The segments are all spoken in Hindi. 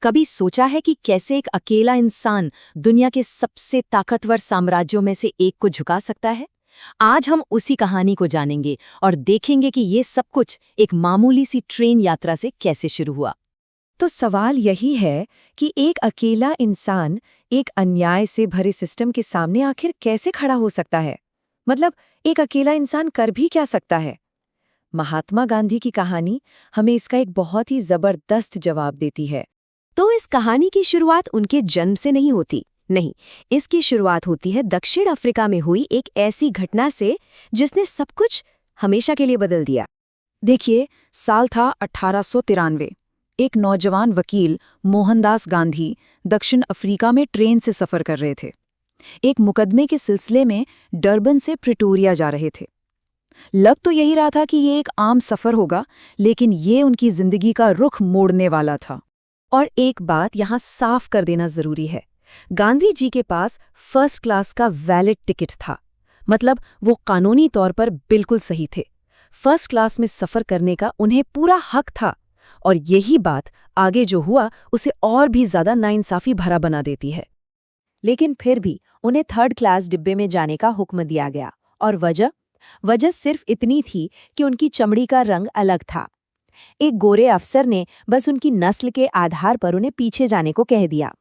कभी सोचा है कि कैसे एक अकेला इंसान दुनिया के सबसे ताकतवर साम्राज्यों में से एक को झुका सकता है? आज हम उसी कहानी को जानेंगे और देखेंगे कि ये सब कुछ एक मामूली सी ट्रेन यात्रा से कैसे शुरू हुआ। तो सवाल यही है कि एक अकेला इंसान एक अन्याय से भरे सिस्टम के सामने आखिर कैसे खड़ा हो सकता है? मतलब एक अकेला इंसान कर भी क्या सकता है? महात्मा गांधी की कहानी हमें इसका एक बहुत ही जबरदस्त जवाब देती है। तो इस कहानी की शुरुआत उनके जन्म से नहीं होती। नहीं, इसकी शुरुआत होती है दक्षिण अफ्रीका में हुई एक ऐसी घटना से जिसने सब कुछ हमेशा के लिए बदल दिया। देखिए, साल था 1893। एक नौजवान वकील मोहनदास गांधी दक्षिण अफ्रीका में ट्रेन से सफर कर रहे थे। एक मुकदमे के सिलसिले में डरबन से प्रिटोरिया जा रहे थे। लग तो यही रहा था कि ये एक आम सफर होगा, लेकिन ये उनकी जिंदगी का रुख मोड़ने वाला था। और एक बात यहाँ साफ कर देना जरूरी है, गांधी जी के पास फर्स्ट क्लास का वैलिड टिकट था। मतलब वो कानूनी तौर पर बिल्कुल सही थे। फर्स्ट क्लास में सफर करने का उन्हें पूरा हक था। और यही बात आगे जो हुआ उसे और भी ज्यादा नाइंसाफी भरा बना देती है। लेकिन फिर भी उन्हें थर्ड क्लास डिब्बे में जाने का हुक्म दिया गया। और वजह सिर्फ इतनी थी कि उनकी चमड़ी का रंग अलग था। एक गोरे अफसर ने बस उनकी नस्ल के आधार पर उन्हें पीछे जाने को कह दिया।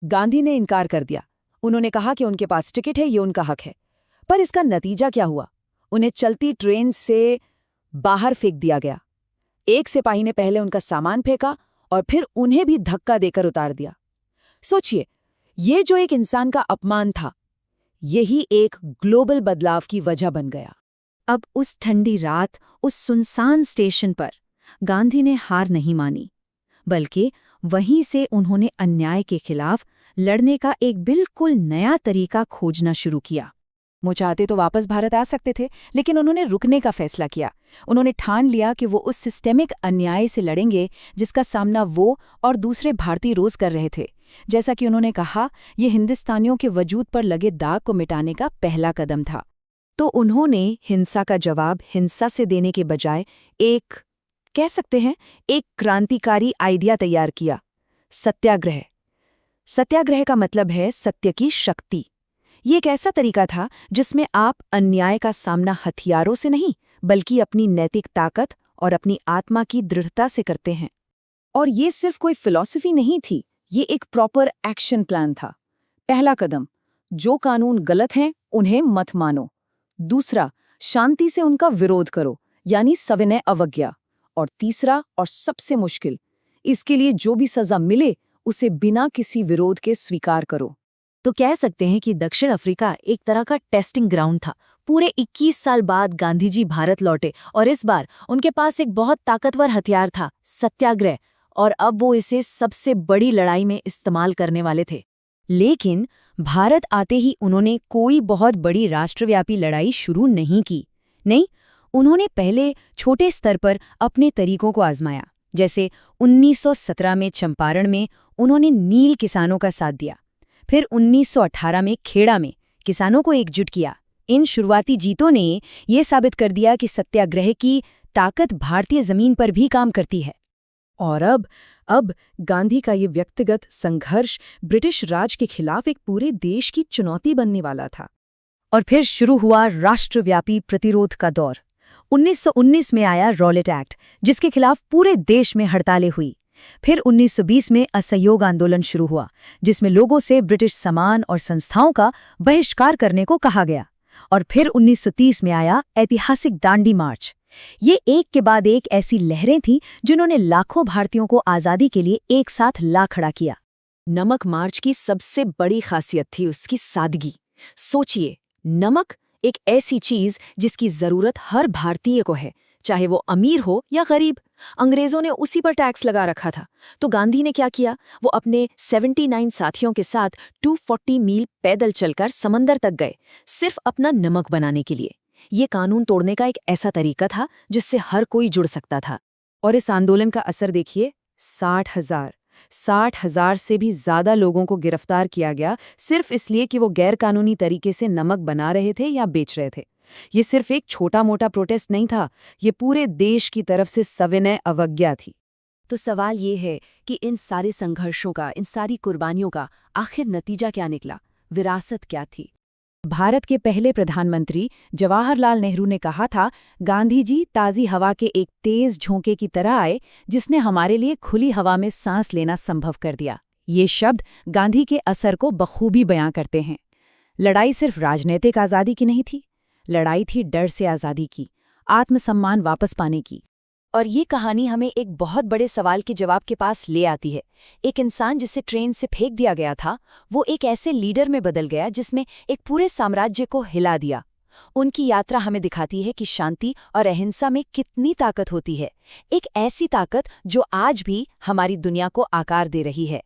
गांधी ने इनकार कर दिया। उन्होंने कहा कि उनके पास टिकट है, ये उनका हक है। पर इसका नतीजा क्या हुआ? उन्हें चलती ट्रेन से बाहर फेंक दिया गया। एक सिपाही ने पहले उनका सामान फेंका और फिर उन्हें भी धक्का देकर उतार दिया। सोचिए, ये जो एक इंसान का अपमान था, यही एक ग्लोबल बदलाव की वजह बन गया। अब उस ठंडी रात, उस सुनसान स्टेशन पर गांधी ने हार नहीं मानी, बल्कि वहीं से उन्होंने अन्याय के खिलाफ लड़ने का एक बिल्कुल नया तरीका खोजना शुरू किया। वो चाहते तो वापस भारत आ सकते थे, लेकिन उन्होंने रुकने का फैसला किया। उन्होंने ठान लिया कि वो उस सिस्टेमिक अन्याय से लड़ेंगे जिसका सामना वो और दूसरे भारतीय रोज कर रहे थे। जैसा कि उन्होंने कहा, ये हिंदुस्तानियों के वजूद पर लगे दाग को मिटाने का पहला कदम था। तो उन्होंने हिंसा का जवाब हिंसा से देने के बजाय कह सकते हैं, एक क्रांतिकारी आइडिया तैयार किया, सत्याग्रह। सत्याग्रह का मतलब है सत्य की शक्ति। ये एक ऐसा तरीका था जिसमें आप अन्याय का सामना हथियारों से नहीं, बल्कि अपनी नैतिक ताकत और अपनी आत्मा की दृढ़ता से करते हैं। और ये सिर्फ कोई फिलॉसफी नहीं थी, ये एक प्रॉपर एक्शन प्लान था। पहला कदम, जो कानून गलत हैं उन्हें मत मानो। दूसरा, शांति से उनका विरोध करो, यानी सविनय अवज्ञा। और तीसरा और सबसे मुश्किल, इसके लिए जो भी सजा मिले उसे बिना किसी विरोध के स्वीकार करो। तो कह सकते हैं कि दक्षिण अफ्रीका एक तरह का टेस्टिंग ग्राउंड था। पूरे 21 साल बाद गांधी जी भारत लौटे और इस बार उनके पास एक बहुत ताकतवर हथियार था, सत्याग्रह। और अब वो इसे सबसे बड़ी लड़ाई में इस्तेमाल करने वाले थे। लेकिन भारत आते ही उन्होंने कोई बहुत बड़ी राष्ट्रव्यापी लड़ाई शुरू नहीं की। नहीं, उन्होंने पहले छोटे स्तर पर अपने तरीकों को आजमाया। जैसे 1917 में चंपारण में उन्होंने नील किसानों का साथ दिया। फिर 1918 में खेड़ा में किसानों को एकजुट किया। इन शुरुआती जीतों ने ये साबित कर दिया कि सत्याग्रह की ताकत भारतीय जमीन पर भी काम करती है। और अब गांधी का ये व्यक्तिगत संघर्ष ब्रिटिश राज के खिलाफ एक पूरे देश की चुनौती बनने वाला था। और फिर शुरू हुआ राष्ट्रव्यापी प्रतिरोध का दौर। 1919 में आया रॉलेट एक्ट, जिसके खिलाफ पूरे देश में हड़तालें हुई। फिर 1920 में असहयोग आंदोलन शुरू हुआ, जिसमें लोगों से ब्रिटिश सामान और संस्थाओं का बहिष्कार करने को कहा गया। और फिर 1930 में आया ऐतिहासिक दांडी मार्च। ये एक के बाद एक ऐसी लहरें थीं जिन्होंने लाखों भारतीयों को आज़ादी के लिए एक साथ ला खड़ा किया। नमक मार्च की सबसे बड़ी खासियत थी उसकी सादगी। सोचिए, नमक एक ऐसी चीज जिसकी जरूरत हर भारतीय को है, चाहे वो अमीर हो या गरीब। अंग्रेजों ने उसी पर टैक्स लगा रखा था। तो गांधी ने क्या किया? वो अपने 79 साथियों के साथ 240 मील पैदल चलकर समंदर तक गए, सिर्फ अपना नमक बनाने के लिए। ये कानून तोड़ने का एक ऐसा तरीका था जिससे हर कोई जुड़ सकता था। और इस आंदोलन का असर देखिए, 60,000 से भी ज्यादा लोगों को गिरफ्तार किया गया, सिर्फ इसलिए कि वो गैरकानूनी तरीके से नमक बना रहे थे या बेच रहे थे। ये सिर्फ एक छोटा मोटा प्रोटेस्ट नहीं था, ये पूरे देश की तरफ से सविनय अवज्ञा थी। तो सवाल ये है कि इन सारे संघर्षों का, इन सारी कुर्बानियों का आखिर नतीजा क्या निकला? विरासत क्या थी? भारत के पहले प्रधानमंत्री जवाहरलाल नेहरू ने कहा था, गांधी जी ताज़ी हवा के एक तेज झोंके की तरह आए जिसने हमारे लिए खुली हवा में सांस लेना संभव कर दिया। ये शब्द गांधी के असर को बखूबी बयां करते हैं। लड़ाई सिर्फ राजनीतिक आज़ादी की नहीं थी, लड़ाई थी डर से आज़ादी की, आत्मसम्मान वापस पाने की। और ये कहानी हमें एक बहुत बड़े सवाल के जवाब के पास ले आती है। एक इंसान जिसे ट्रेन से फेंक दिया गया था, वो एक ऐसे लीडर में बदल गया जिसने एक पूरे साम्राज्य को हिला दिया। उनकी यात्रा हमें दिखाती है कि शांति और अहिंसा में कितनी ताकत होती है, एक ऐसी ताकत जो आज भी हमारी दुनिया को आकार दे रही है।